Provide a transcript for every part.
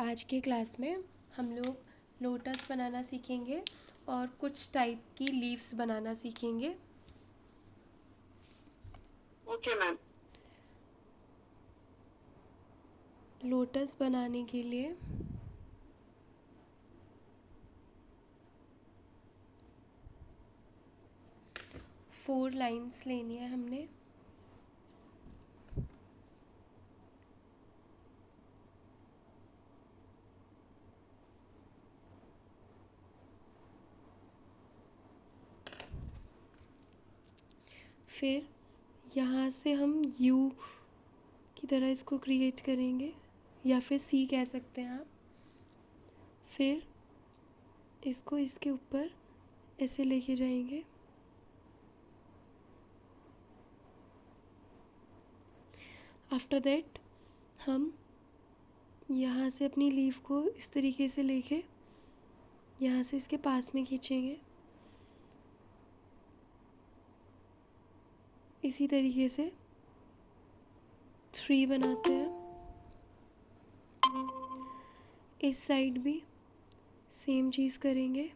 आज के क्लास में हम लोग लोटस बनाना सीखेंगे और कुछ टाइप की लीव्स बनाना सीखेंगे। Okay ma'am. लोटस बनाने के लिए फोर लाइंस लेनी है हमने। फिर यहाँ से हम यू की तरह इसको क्रिएट करेंगे या फिर सी कह सकते हैं आप। फिर इसको इसके ऊपर ऐसे लेके जाएंगे। आफ्टर दैट हम यहाँ से अपनी लीफ को इस तरीके से लेके यहाँ से इसके पास में खींचेंगे। इसी तरीके से 3 बनाते हैं। इस साइड भी सेम चीज़ करेंगे।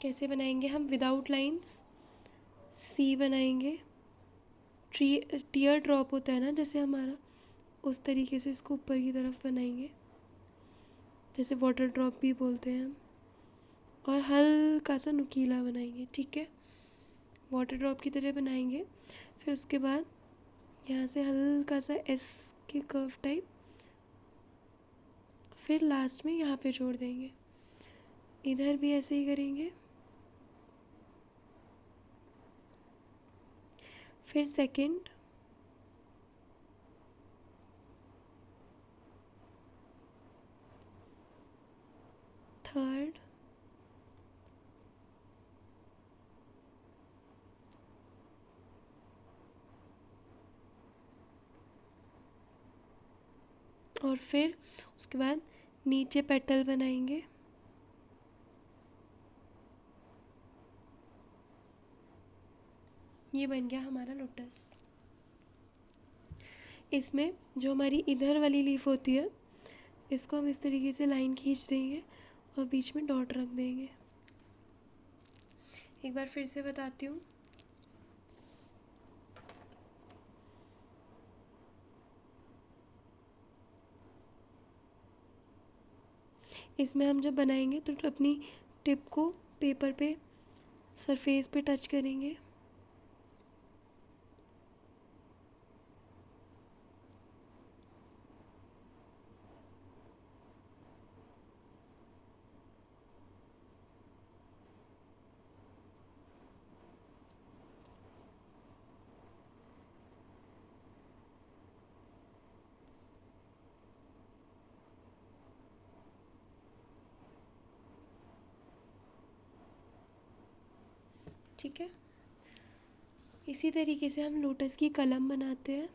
कैसे बनाएंगे हम? विदाउट लाइंस सी बनाएंगे। टीयर ड्रॉप होता है ना जैसे हमारा, उस तरीके से इसको ऊपर की तरफ बनाएंगे, जैसे वाटर ड्रॉप भी बोलते हैं हम। और हल्का सा नुकीला बनाएंगे, ठीक है, वाटर ड्रॉप की तरह बनाएंगे। फिर उसके बाद यहाँ से हल्का सा एस के कर्व टाइप, फिर लास्ट में यहाँ पे जोड़ देंगे। इधर भी ऐसे ही करेंगे। फिर सेकंड, थर्ड, और फिर उसके बाद नीचे पेटल बनाएंगे। ये बन गया हमारा लोटस। इसमें जो हमारी इधर वाली लीफ होती है, इसको हम इस तरीके से लाइन खींच देंगे और बीच में डॉट रख देंगे। एक बार फिर से बताती हूँ। इसमें हम जब बनाएंगे तो अपनी टिप को पेपर पे, सरफेस पे टच करेंगे। ठीक है, इसी तरीके से हम लोटस की कलम बनाते हैं।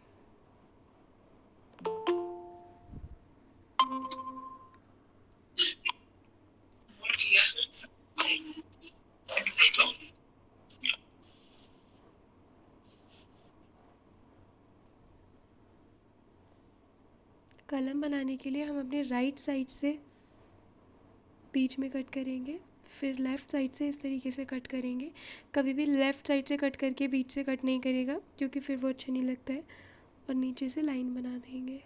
कलम बनाने के लिए हम अपने राइट साइड से बीच में कट करेंगे, फिर लेफ़्ट साइड से इस तरीके से कट करेंगे। कभी भी लेफ़्ट साइड से कट करके बीच से कट नहीं करेगा, क्योंकि फिर वो अच्छा नहीं लगता है। और नीचे से लाइन बना देंगे।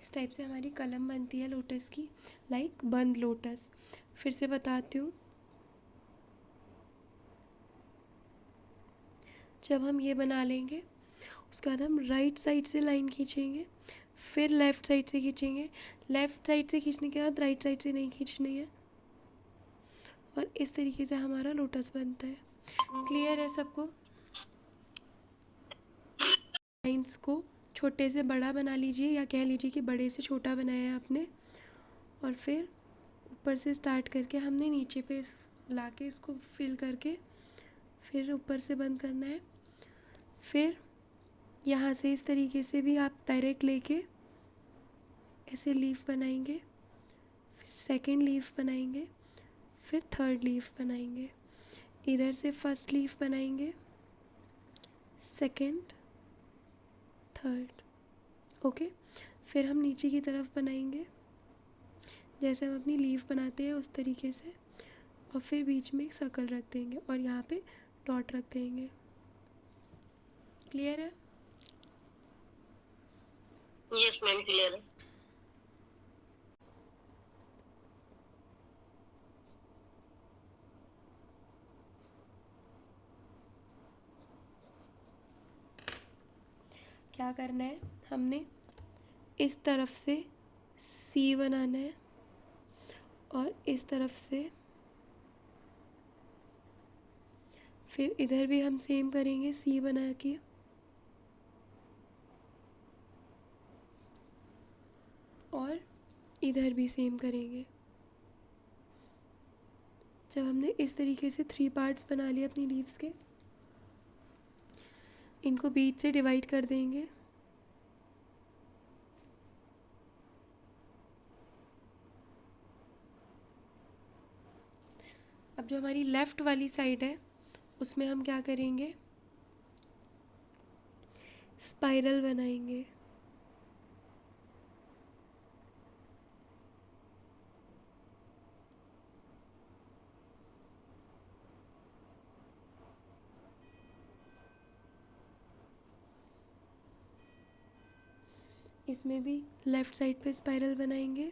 इस टाइप से हमारी कलम बनती है लोटस की, लाइक बंद लोटस। फिर से बताती हूँ। जब हम ये बना लेंगे, उसके बाद हम राइट साइड से लाइन खींचेंगे, फिर लेफ़्ट साइड से खींचेंगे। लेफ़्ट साइड से खींचने के बाद राइट साइड से नहीं खींचनी है। और इस तरीके से हमारा लोटस बनता है। क्लियर है सबको? लाइंस को छोटे से बड़ा बना लीजिए, या कह लीजिए कि बड़े से छोटा बनाया है आपने। और फिर ऊपर से स्टार्ट करके हमने नीचे पे ला के इसको फिल करके फिर ऊपर से बंद करना है। फिर यहाँ से इस तरीके से भी आप डायरेक्ट लेके ऐसे लीफ बनाएंगे, फिर सेकंड लीफ बनाएंगे, फिर थर्ड लीफ बनाएंगे। इधर से फर्स्ट लीफ बनाएंगे, सेकंड, थर्ड। ओके, फिर हम नीचे की तरफ बनाएंगे जैसे हम अपनी लीफ बनाते हैं उस तरीके से, और फिर बीच में एक सर्कल रख देंगे और यहाँ पे डॉट रख देंगे। क्लियर है? यस मैम, क्लियर है। क्या करना है, हमने इस तरफ से सी बनाना है और इस तरफ से, फिर इधर भी हम सेम करेंगे, सी बना के, और इधर भी सेम करेंगे। जब हमने इस तरीके से 3 पार्ट्स बना लिए अपनी लीव्स के, इनको बीच से डिवाइड कर देंगे। अब जो हमारी लेफ़्ट वाली साइड है उसमें हम क्या करेंगे, स्पाइरल बनाएंगे। इसमें भी लेफ़्ट साइड पे स्पाइरल बनाएंगे।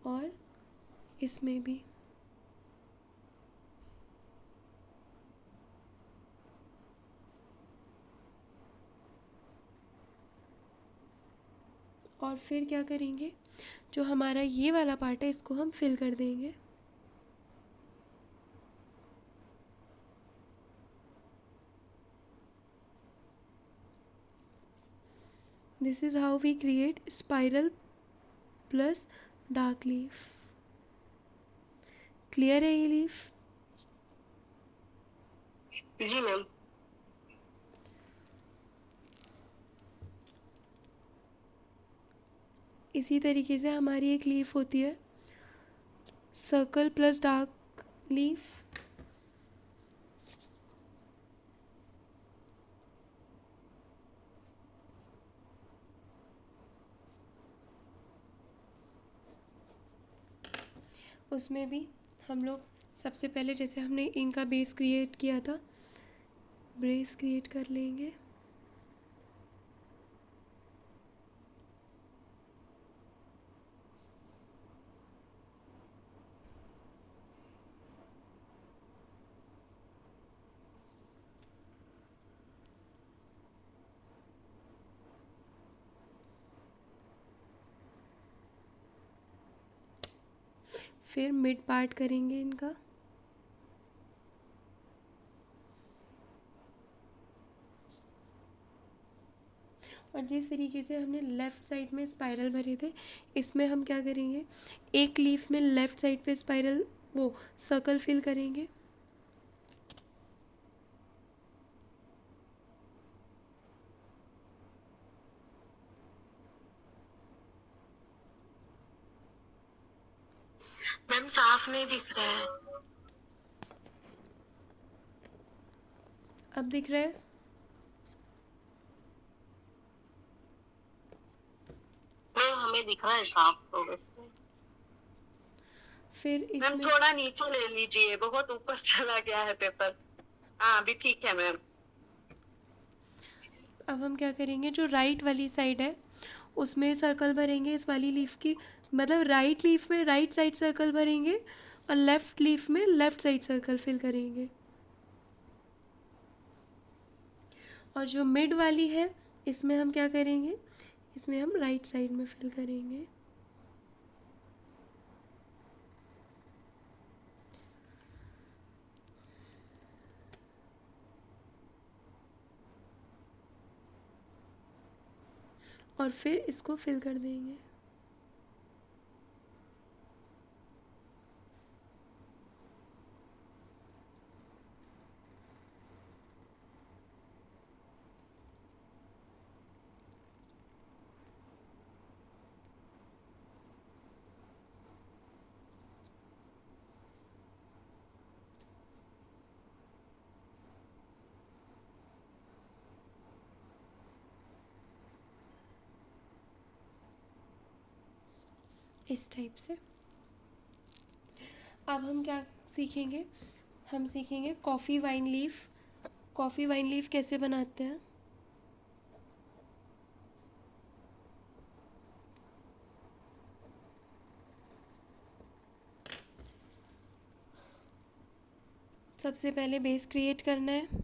और इसमें भी। और फिर क्या करेंगे, जो हमारा ये वाला पार्ट है इसको हम फिल कर देंगे। This is how we create spiral plus dark leaf. Clear है ये लीफ? जी मैम। इसी तरीके से हमारी एक लीफ होती है सर्कल प्लस डार्क लीफ। उसमें भी हम लोग सबसे पहले जैसे हमने इनका बेस क्रिएट किया था, बेस क्रिएट कर लेंगे। फिर मिड पार्ट करेंगे इनका, और जिस तरीके से हमने लेफ़्ट साइड में स्पाइरल भरे थे, इसमें हम क्या करेंगे, एक लीफ में लेफ़्ट साइड पे स्पाइरल वो सर्कल फिल करेंगे। मैम साफ नहीं दिख रहा है। अब दिख रहा है? मैम हमें दिख रहा है साफ तो वैसे। फिर मैम इसमें थोड़ा नीचे ले लीजिए, बहुत ऊपर चला गया है पेपर। हाँ अभी ठीक है मैम। अब हम क्या करेंगे, जो राइट वाली साइड है उसमें सर्कल भरेंगे इस वाली लीफ की, मतलब राइट लीफ में राइट साइड सर्कल भरेंगे और लेफ़्ट लीफ में लेफ़्ट साइड सर्कल फिल करेंगे। और जो मिड वाली है इसमें हम क्या करेंगे, इसमें हम राइट साइड में फिल करेंगे। और फिर इसको फिल कर देंगे। इस टाइप से। अब हम क्या सीखेंगे, हम सीखेंगे coffee wine leaf. Coffee wine leaf कैसे बनाते हैं। सबसे पहले बेस क्रिएट करना है।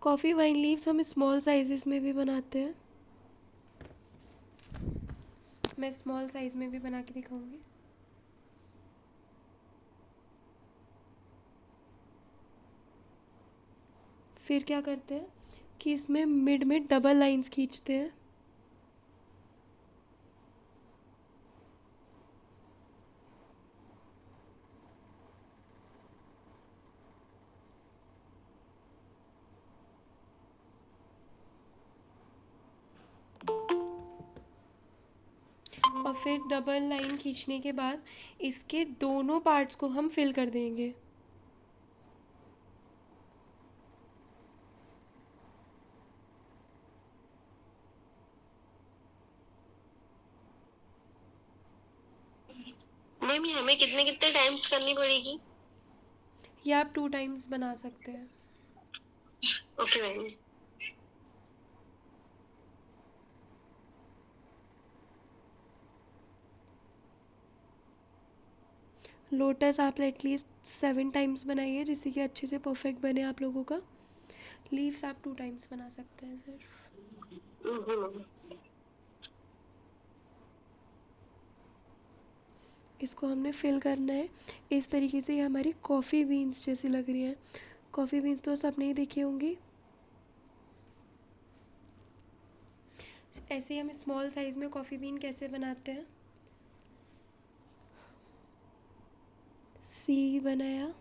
कॉफ़ी वाइन लीव्स हम स्मॉल साइजेस में भी बनाते हैं। मैं स्मॉल साइज में भी बना के दिखाऊंगी। फिर क्या करते हैं कि इसमें मिड में डबल लाइंस खींचते हैं। और फिर डबल लाइन खींचने के बाद इसके दोनों पार्ट्स को हम फिल कर देंगे। मैम ये हमें कितने कितने टाइम्स करनी पड़ेगी। या आप 2 टाइम्स बना सकते हैं। Okay ma'am. लोटस आप एटलीस्ट 7 टाइम्स बनाइए जिससे कि अच्छे से परफेक्ट बने आप लोगों का। लीव्स आप 2 टाइम्स बना सकते हैं सिर्फ। मैम। इसको हमने फिल करना है इस तरीके से। ये हमारी कॉफ़ी बीन्स जैसी लग रही है। कॉफ़ी बीन्स तो सबने ही देखी होंगी। ऐसे ही हम स्मॉल साइज़ में कॉफ़ी बीन कैसे बनाते हैं। सी बनाया,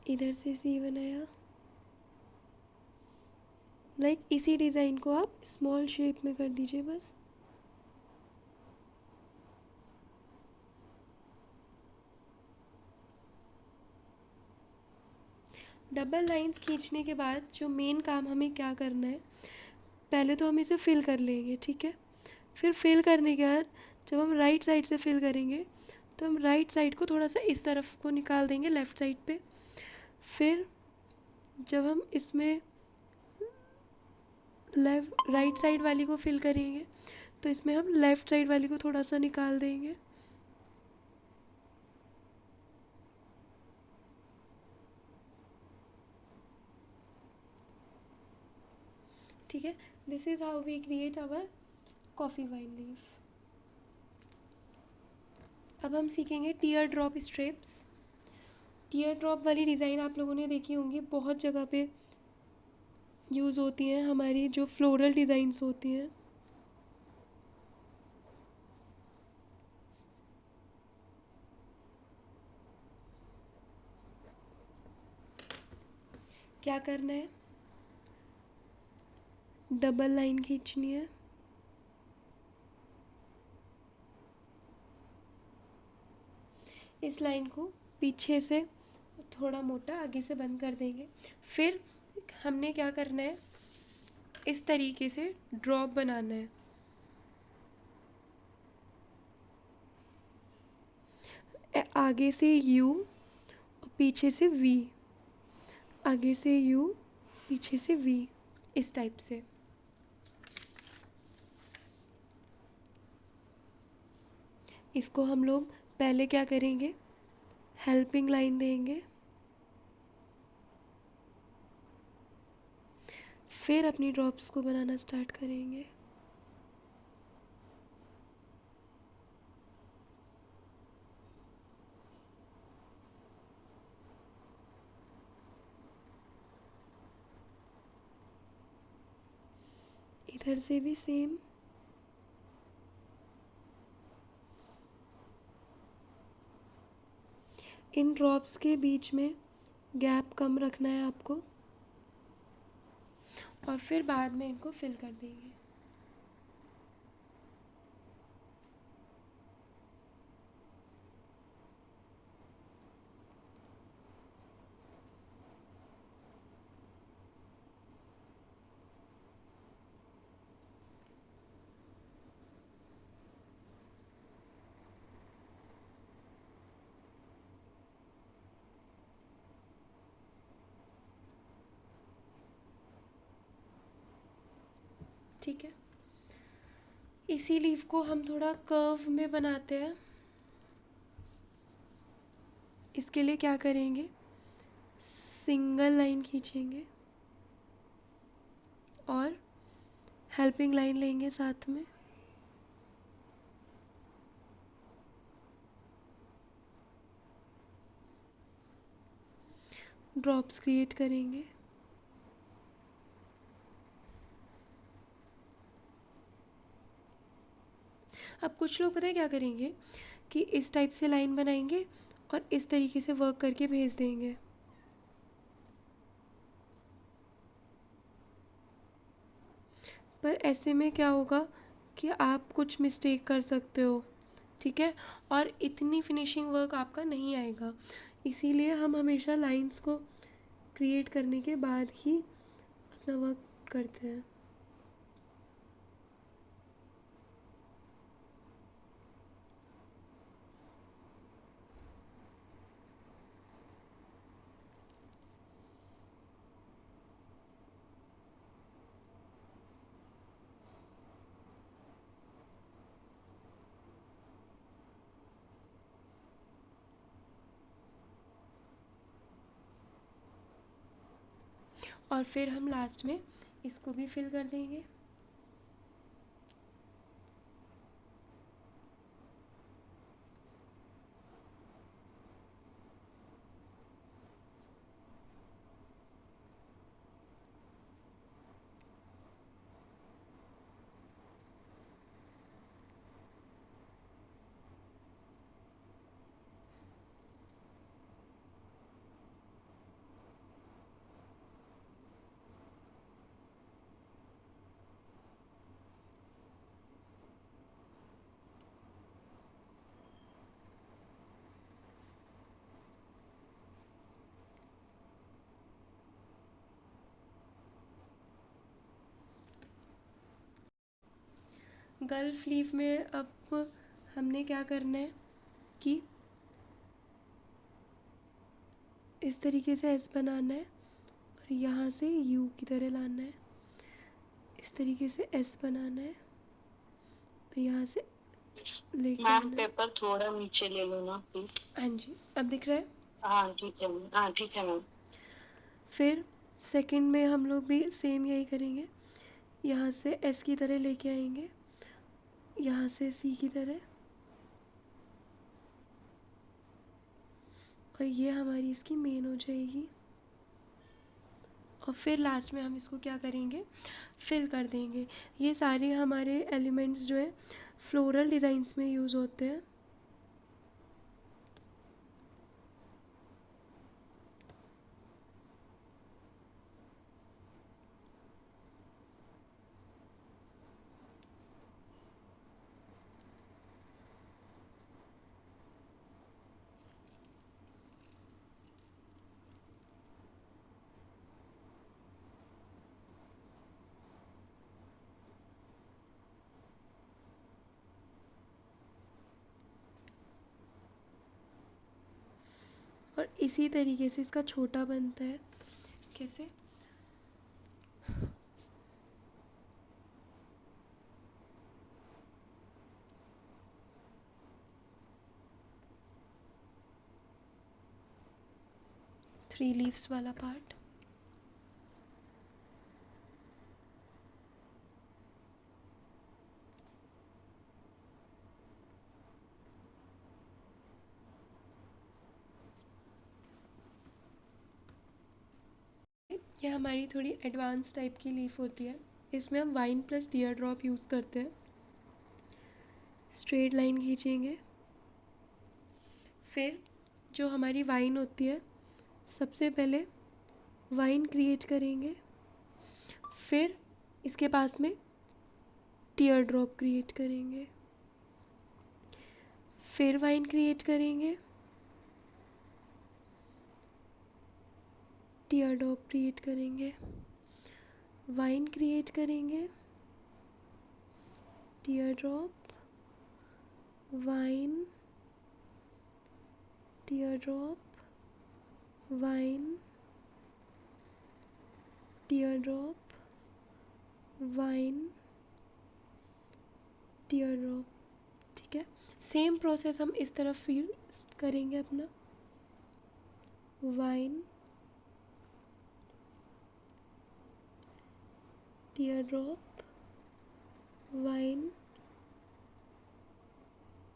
इधर से सी बनाया। लाइक इसी डिज़ाइन को आप स्मॉल शेप में कर दीजिए बस। डबल लाइंस खींचने के बाद जो मेन काम हमें क्या करना है, पहले तो हम इसे फिल कर लेंगे, ठीक है। फिर फिल करने के बाद जब हम राइट साइड से फिल करेंगे तो हम राइट साइड को थोड़ा सा इस तरफ को निकाल देंगे लेफ़्ट साइड पे। फिर जब हम इसमें लेफ्ट राइट साइड वाली को फिल करेंगे तो इसमें हम लेफ़्ट साइड वाली को थोड़ा सा निकाल देंगे। ठीक है, this is how we create our coffee wine leaf. अब हम सीखेंगे tear drop strips. Tear drop वाली डिज़ाइन आप लोगों ने देखी होंगी, बहुत जगह पे यूज़ होती हैं हमारी जो फ्लोरल डिज़ाइंस होती हैं। क्या करना है, डबल लाइन खींचनी है। इस लाइन को पीछे से थोड़ा मोटा आगे से बंद कर देंगे। फिर हमने क्या करना है, इस तरीके से ड्रॉप बनाना है। आगे से यू और पीछे से वी, आगे से यू पीछे से वी, इस टाइप से। इसको हम लोग पहले क्या करेंगे, हेल्पिंग लाइन देंगे, फिर अपनी ड्रॉप्स को बनाना स्टार्ट करेंगे। इधर से भी सेम। इन ड्रॉप्स के बीच में गैप कम रखना है आपको। और फिर बाद में इनको फिल कर देंगे। ठीक है, इसी लीफ को हम थोड़ा कर्व में बनाते हैं। इसके लिए क्या करेंगे, सिंगल लाइन खींचेंगे और हेल्पिंग लाइन लेंगे साथ में, ड्रॉप्स क्रिएट करेंगे। अब कुछ लोग पता है क्या करेंगे कि इस टाइप से लाइन बनाएंगे और इस तरीके से वर्क करके भेज देंगे। पर ऐसे में क्या होगा कि आप कुछ मिस्टेक कर सकते हो, ठीक है, और इतनी फिनिशिंग वर्क आपका नहीं आएगा। इसीलिए हम हमेशा लाइंस को क्रिएट करने के बाद ही अपना वर्क करते हैं। और फिर हम लास्ट में इसको भी फिल कर देंगे। गल्फ लीफ में अब हमने क्या करना है कि इस तरीके से एस बनाना है और यहाँ से यू की तरह लाना है, इस तरीके से एस बनाना है और यहाँ से लेके मैम आना है। पेपर थोड़ा नीचे ले लो ना प्लीज। हाँ जी, अब दिख रहा है। हाँ ठीक है मैम, हाँ ठीक है मैम। फिर सेकंड में हम लोग भी सेम यही करेंगे, यहाँ से एस की तरह लेके आएंगे, यहाँ से सी की तरह, और ये हमारी इसकी मेन हो जाएगी। और फिर लास्ट में हम इसको क्या करेंगे, फिल कर देंगे। ये सारे हमारे एलिमेंट्स जो हैं फ्लोरल डिज़ाइंस में यूज़ होते हैं। और इसी तरीके से इसका छोटा बनता है। कैसे, थ्री लीव्स वाला पार्ट। ये हमारी थोड़ी एडवांस टाइप की लीफ होती है। इसमें हम wine plus tier drop use करते हैं। स्ट्रेट लाइन खींचेंगे, फिर जो हमारी वाइन होती है सबसे पहले वाइन क्रिएट करेंगे, फिर इसके पास में टीयर ड्रॉप क्रिएट करेंगे, फिर वाइन क्रिएट करेंगे, टीयर ड्रॉप क्रिएट करेंगे, वाइन क्रिएट करेंगे, tier drop, wine, tier drop, wine, tier drop, wine, tier drop. ठीक है, सेम प्रोसेस हम इस तरफ फिर करेंगे अपना। Wine, tier drop, wine,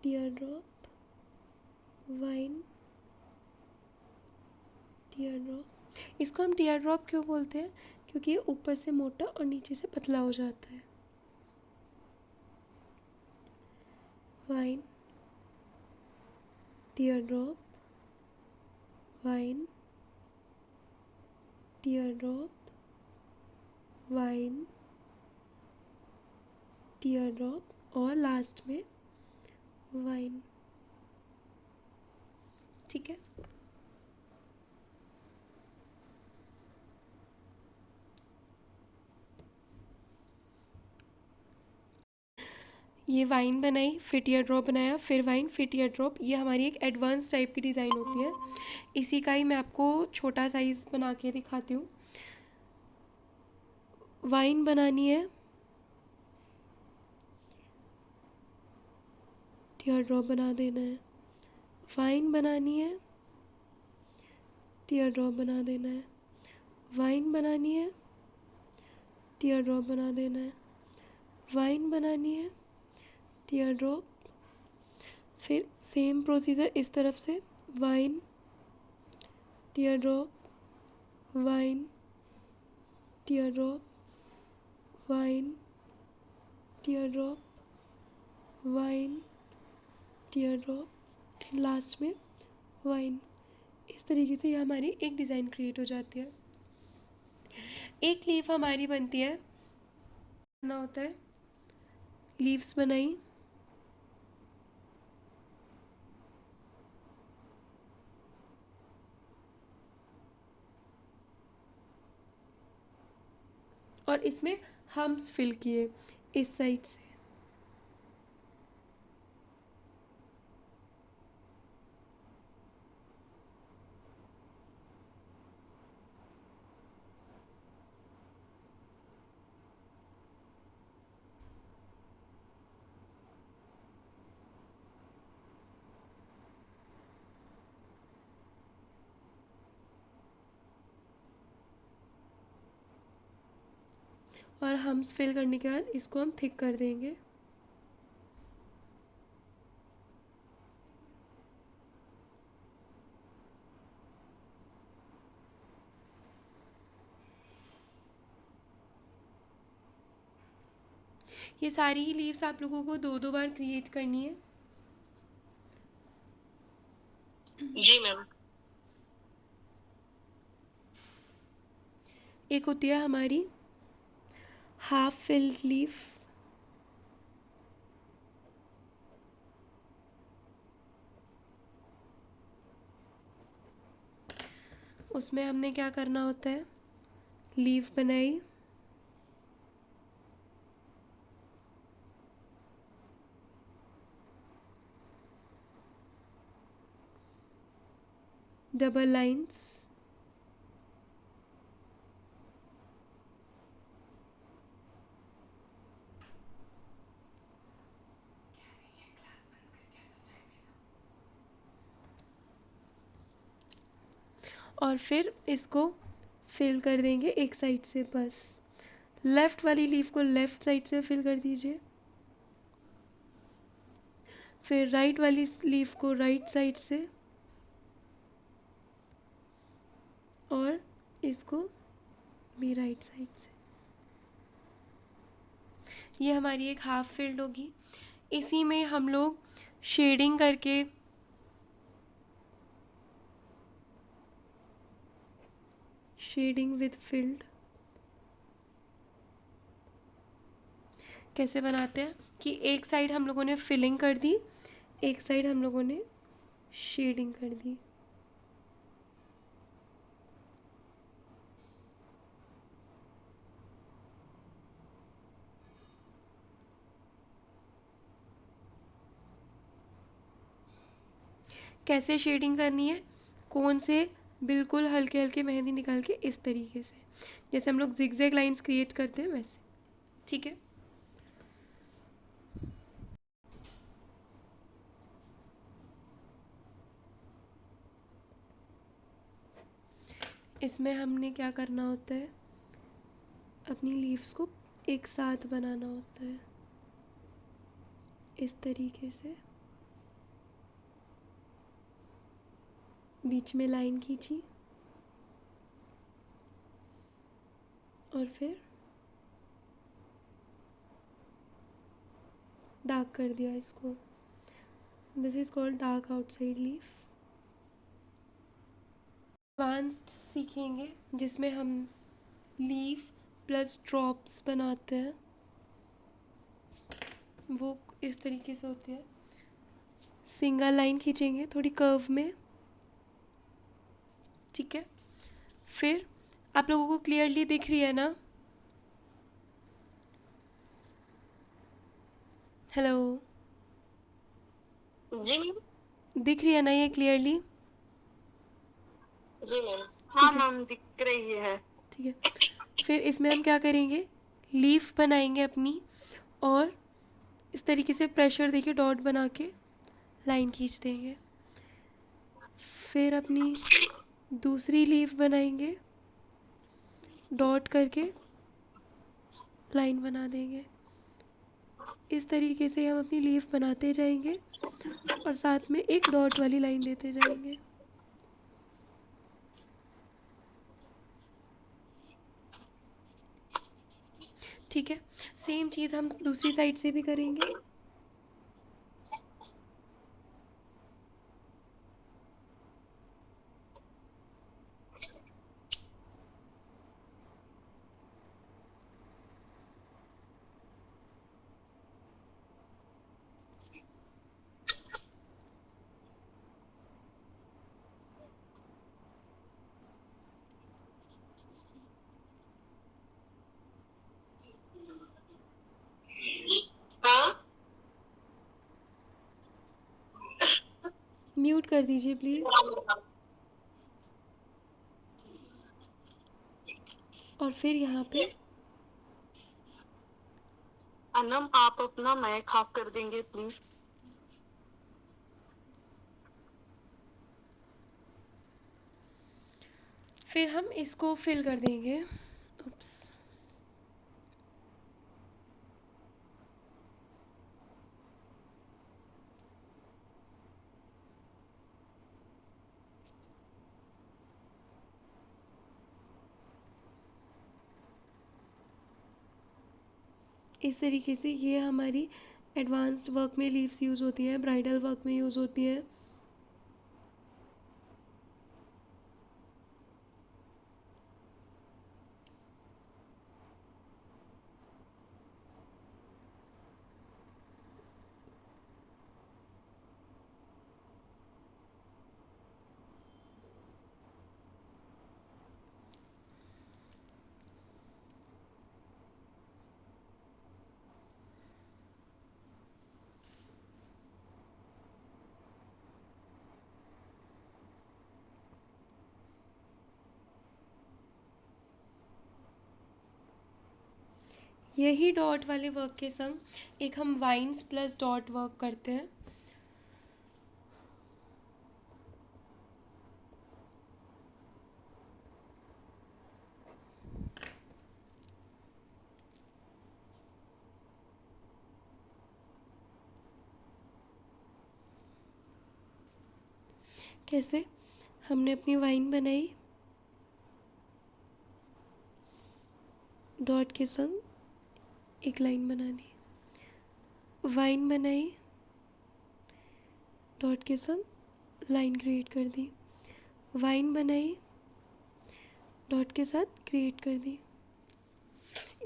tier drop, wine, tier drop. इसको हम टीयर ड्रॉप क्यों बोलते हैं? क्योंकि ये ऊपर से मोटा और नीचे से पतला हो जाता है। Wine, tier drop, wine, tier drop, wine, tier drop और लास्ट में वाइन। ठीक है, ये वाइन बनाई, फिर टीयर ड्रॉप बनाया, फिर वाइन, फिर टीयर ड्रॉप। ये हमारी एक एडवांस टाइप की डिज़ाइन होती है। इसी का ही मैं आपको छोटा साइज़ बना के दिखाती हूँ। वाइन बनानी है, टीयर ड्रॉप बना देना है, वाइन बनानी है, टीयर ड्रॉप बना देना है, वाइन बनानी है, टीयर ड्रॉप बना देना है, वाइन बनानी है, टीयर ड्रॉप। फिर सेम प्रोसीजर इस तरफ से, wine, tier drop, wine, tier drop, wine, tier drop, wine, tier drop and last में वाइन। इस तरीके से ये हमारी एक डिज़ाइन क्रिएट हो जाती है। एक लीफ हमारी बनती है, ना होता है, लीव्स बनाई, और इसमें हम्स फिल किए इस साइड से। और हम्स फिल करने के बाद इसको हम थिक कर देंगे। ये सारी ही लीव्स आप लोगों को दो दो बार क्रिएट करनी है। जी मैम। एक होती है हमारी हाफ फिल्ड लीफ, उसमें हमने क्या करना होता है, लीफ बनाई, डबल लाइंस, और फिर इसको फिल कर देंगे एक साइड से। बस लेफ़्ट वाली लीफ को लेफ़्ट साइड से फिल कर दीजिए, फिर राइट वाली लीफ को राइट साइड से, और इसको भी राइट साइड से। ये हमारी एक हाफ फिल्ड होगी। इसी में हम लोग शेडिंग करके शेडिंग विद फिल्ड, कैसे बनाते हैं कि एक साइड हम लोगों ने फिलिंग कर दी, एक साइड हम लोगों ने शेडिंग कर दी। कैसे शेडिंग करनी है, कौन से बिल्कुल हल्के हल्के मेहंदी निकाल के इस तरीके से, जैसे हम लोग जिगजैग लाइंस क्रिएट करते हैं वैसे। ठीक है, इसमें हमने क्या करना होता है, अपनी लीव्स को एक साथ बनाना होता है इस तरीके से। बीच में लाइन खींची और फिर डार्क कर दिया इसको। This is called dark outside leaf. Advanced सीखेंगे जिसमें हम लीफ प्लस ड्रॉप्स बनाते हैं, वो इस तरीके से होती है। सिंगल लाइन खींचेंगे थोड़ी कर्व में। ठीक है, फिर आप लोगों को क्लियरली दिख रही है ना? हेलो, जी मैम। दिख रही है ना ये क्लियरली? जी मैम। हाँ ठीक है, मैम, दिख रही है। ठीक है। फिर इसमें हम क्या करेंगे, लीफ बनाएंगे अपनी, और इस तरीके से प्रेशर देके डॉट बना के लाइन खींच देंगे। फिर अपनी दूसरी लीफ बनाएंगे, डॉट करके लाइन बना देंगे। इस तरीके से हम अपनी लीफ बनाते जाएंगे और साथ में एक डॉट वाली लाइन देते जाएंगे। ठीक है, सेम चीज़ हम दूसरी साइड से भी करेंगे। हाँ म्यूट कर दीजिए प्लीज़। और फिर यहाँ पे अनम, आप अपना माइक ऑफ कर देंगे प्लीज। फिर हम इसको फिल कर देंगे। उप्स, इस तरीके से ये हमारी एडवांस्ड वर्क में लीव्स यूज़ होती हैं, ब्राइडल वर्क में यूज़ होती हैं। यही डॉट वाले वर्क के संग एक हम वाइन्स प्लस डॉट वर्क करते हैं। कैसे, हमने अपनी वाइन बनाई, डॉट के संग एक लाइन बना दी, वाइन बनाई, डॉट के संग लाइन क्रिएट कर दी, वाइन बनाई, डॉट के साथ क्रिएट कर दी।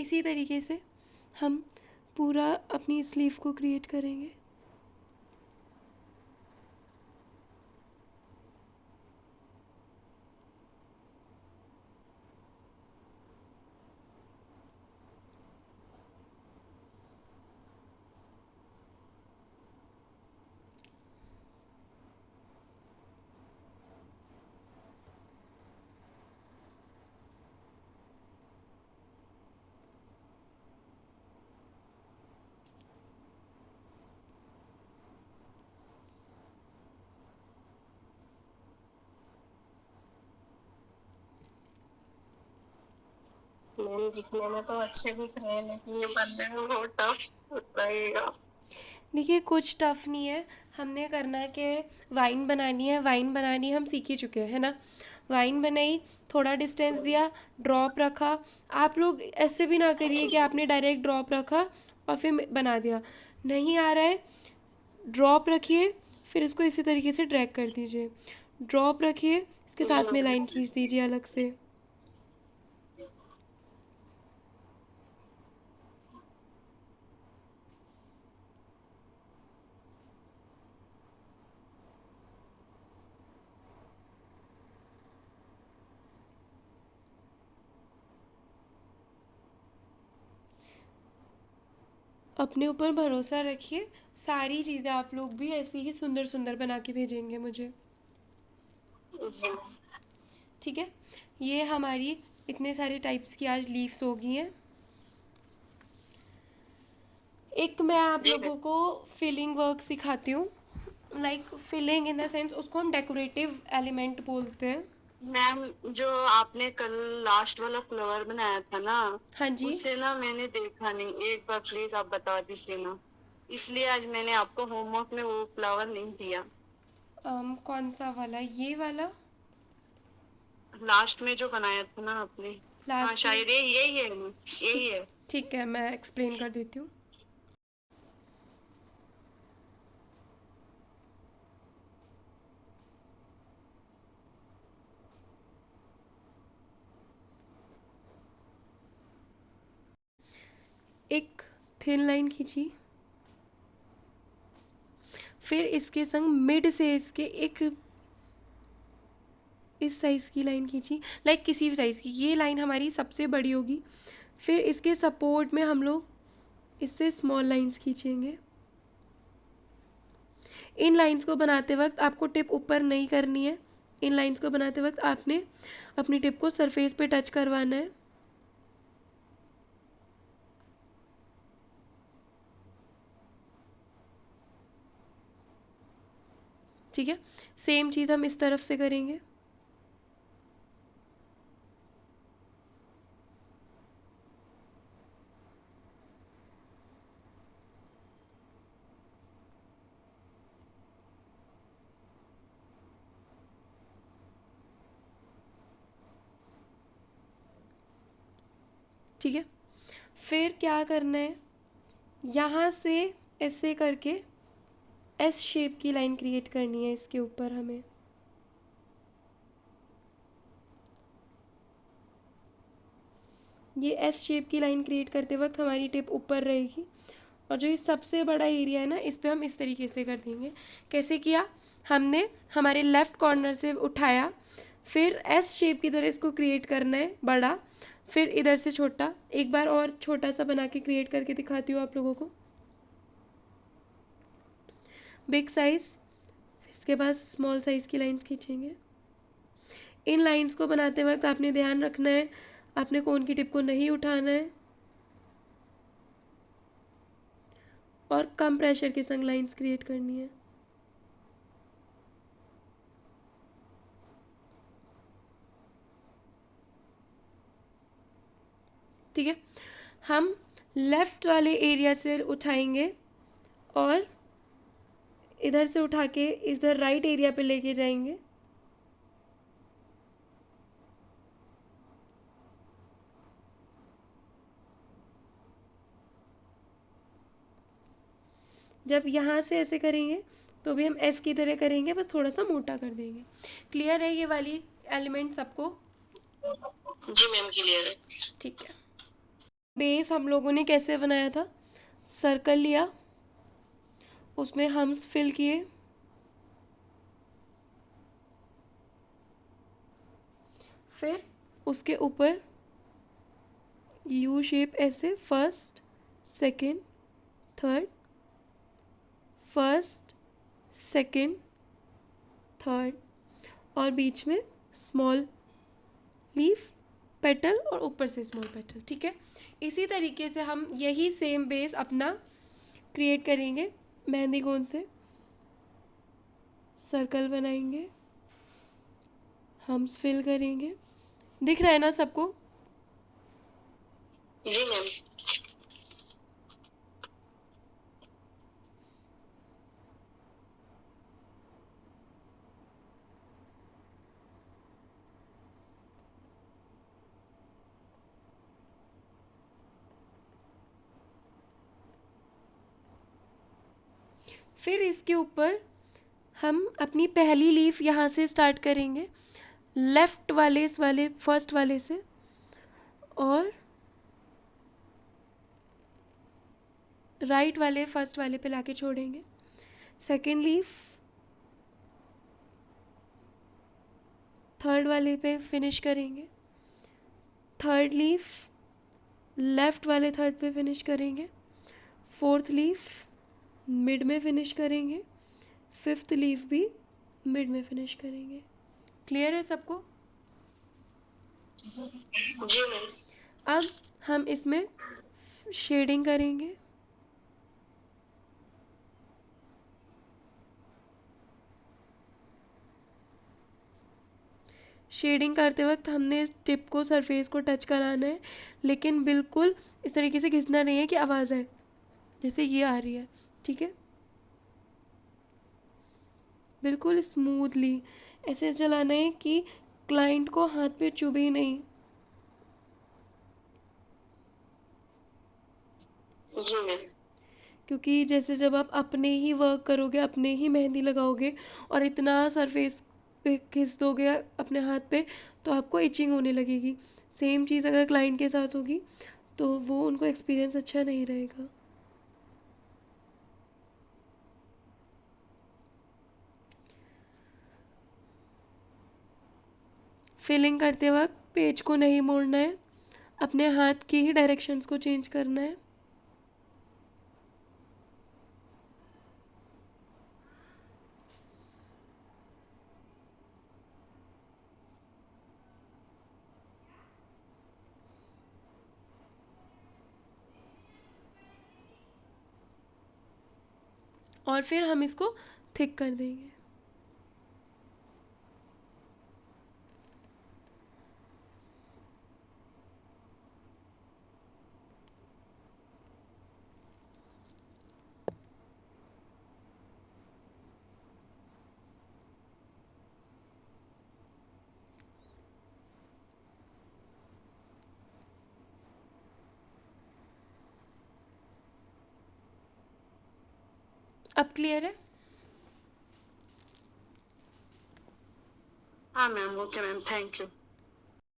इसी तरीके से हम पूरा अपनी स्लीव को क्रिएट करेंगे। मैम दिखने में तो अच्छे दिख रहे हैं, लेकिन ये बनने में बहुत टफ लगेगा। देखिए कुछ टफ नहीं है, हमने करना है कि वाइन बनानी है। वाइन बनानी हम सीख ही चुके हैं, है ना। वाइन बनाई, थोड़ा डिस्टेंस दिया, ड्रॉप रखा। आप लोग ऐसे भी ना करिए कि आपने डायरेक्ट ड्रॉप रखा और फिर बना दिया। नहीं आ रहा है, ड्रॉप रखिए, फिर इसको इसी तरीके से ड्रैग कर दीजिए। ड्रॉप रखिए, इसके साथ में लाइन खींच दीजिए अलग से। अपने ऊपर भरोसा रखिए, सारी चीज़ें आप लोग भी ऐसी ही सुंदर सुंदर बना के भेजेंगे मुझे। ठीक है, ये हमारी इतने सारे टाइप्स की आज लीव्स हो गई हैं। एक मैं आप लोगों को फिलिंग वर्क सिखाती हूँ। Like filling in the sense, उसको हम डेकोरेटिव एलिमेंट बोलते हैं। मैम जो आपने कल लास्ट वाला फ्लावर बनाया था ना, हाँ जी, उसे ना मैंने देखा नहीं, एक बार प्लीज आप बता दीजिए ना, इसलिए आज मैंने आपको होमवर्क में वो फ्लावर नहीं दिया। कौन सा वाला? ये वाला लास्ट में जो बनाया था ना आपने। हाँ लास्ट में? शायद यही है, यही ठीक, है। ठीक है, मैं एक्सप्लेन कर देती हूँ। एक थिन लाइन खींची, फिर इसके संग मिड से इसके एक इस साइज़ की लाइन खींची। लाइक किसी भी साइज़ की, ये लाइन हमारी सबसे बड़ी होगी। फिर इसके सपोर्ट में हम लोग इससे स्मॉल लाइंस खींचेंगे। इन लाइंस को बनाते वक्त आपको टिप ऊपर नहीं करनी है। इन लाइंस को बनाते वक्त आपने अपनी टिप को सरफेस पे टच करवाना है। ठीक है, सेम चीज़ हम इस तरफ से करेंगे। ठीक है, फिर क्या करना है, यहाँ से ऐसे करके एस शेप की लाइन क्रिएट करनी है इसके ऊपर हमें। ये एस शेप की लाइन क्रिएट करते वक्त हमारी टिप ऊपर रहेगी, और जो ये सबसे बड़ा एरिया है ना, इस पे हम इस तरीके से कर देंगे। कैसे किया, हमने हमारे लेफ़्ट कॉर्नर से उठाया, फिर एस शेप की तरह इसको क्रिएट करना है बड़ा, फिर इधर से छोटा। एक बार और छोटा सा बना के क्रिएट करके दिखाती हूँ आप लोगों को। बिग साइज़, इसके बाद स्मॉल साइज़ की लाइंस खींचेंगे। इन लाइंस को बनाते वक्त आपने ध्यान रखना है, आपने कोन की टिप को नहीं उठाना है और कम प्रेशर के संग लाइंस क्रिएट करनी है। ठीक है, हम लेफ़्ट वाले एरिया से उठाएंगे और इधर से उठा के इधर राइट एरिया पे लेके जाएंगे। जब यहाँ से ऐसे करेंगे तो भी हम एस की तरह करेंगे, बस थोड़ा सा मोटा कर देंगे। क्लियर है ये वाली एलिमेंट सबको? जी मैम क्लियर है। ठीक है, बेस हम लोगों ने कैसे बनाया था, सर्कल लिया, उसमें हम्स फिल किए, फिर उसके ऊपर यू शेप ऐसे first second third, first second third, और बीच में स्मॉल लीफ पेटल और ऊपर से स्मॉल पेटल। ठीक है, इसी तरीके से हम यही सेम बेस अपना क्रिएट करेंगे। मेहंदी कोन से सर्कल बनाएंगे, हम्स फिल करेंगे। दिख रहा है ना सबको? जी मैम। फिर इसके ऊपर हम अपनी पहली लीफ यहाँ से स्टार्ट करेंगे, लेफ्ट वाले इस वाले फर्स्ट वाले से, और राइट वाले फर्स्ट वाले पे लाके छोड़ेंगे। सेकेंड लीफ थर्ड वाले पे फिनिश करेंगे, थर्ड लीफ लेफ्ट वाले थर्ड पे फिनिश करेंगे, फोर्थ लीफ मिड में फिनिश करेंगे, फिफ्थ लीफ भी मिड में फिनिश करेंगे। क्लियर है सबको? जी मैम। अब हम इसमें शेडिंग करेंगे। शेडिंग करते वक्त हमने इस टिप को सरफेस को टच कराना है, लेकिन बिल्कुल इस तरीके से घिसना नहीं है कि आवाज़ आए, जैसे ये आ रही है। ठीक है, बिल्कुल स्मूथली ऐसे चलाना है कि क्लाइंट को हाथ पे चुभे नहीं। जी मैम। क्योंकि जैसे जब आप अपने ही वर्क करोगे, अपने ही मेहंदी लगाओगे और इतना सरफेस पे घिस दोगे अपने हाथ पे, तो आपको इचिंग होने लगेगी। सेम चीज़ अगर क्लाइंट के साथ होगी तो वो उनको एक्सपीरियंस अच्छा नहीं रहेगा। फिलिंग करते वक्त पेज को नहीं मोड़ना है, अपने हाथ की ही डायरेक्शंस को चेंज करना है। और फिर हम इसको थिक कर देंगे। अब क्लियर है? हाँ ma'am, okay ma'am, thank you.